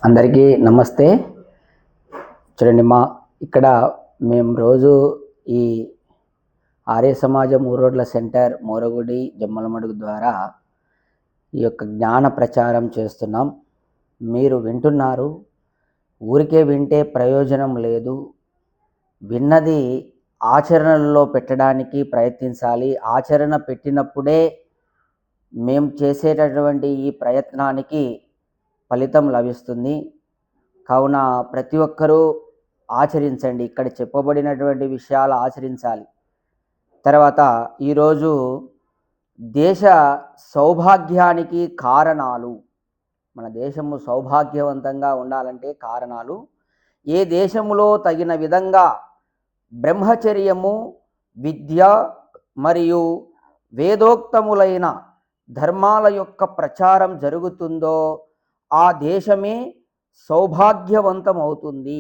అందరికీ నమస్తే. చూడండి, ఇక్కడ మేము రోజు ఈ ఆర్య సమాజం ఊరోడ్ల సెంటర్ మోరగుడి జమ్మలమడుగు ద్వారా ఈ యొక్క జ్ఞాన ప్రచారం చేస్తున్నాం. మీరు వింటున్నారు. ఊరికే వింటే ప్రయోజనం లేదు. విన్నది ఆచరణలో పెట్టడానికి ప్రయత్నించాలి. ఆచరణ పెట్టినప్పుడే మేము చేసేటటువంటి ఈ ప్రయత్నానికి ఫలితం లభిస్తుంది. కావున ప్రతి ఒక్కరూ ఆచరించండి. ఇక్కడ చెప్పబడినటువంటి విషయాలు ఆచరించాలి. తర్వాత ఈరోజు దేశ సౌభాగ్యానికి కారణాలు, మన దేశము సౌభాగ్యవంతంగా ఉండాలంటే కారణాలు, ఏ దేశములో తగిన విధంగా బ్రహ్మచర్యము, విద్య మరియు వేదోక్తములైన ధర్మాల యొక్క ప్రచారం జరుగుతుందో ఆ దేశమే సౌభాగ్యవంతం అవుతుంది.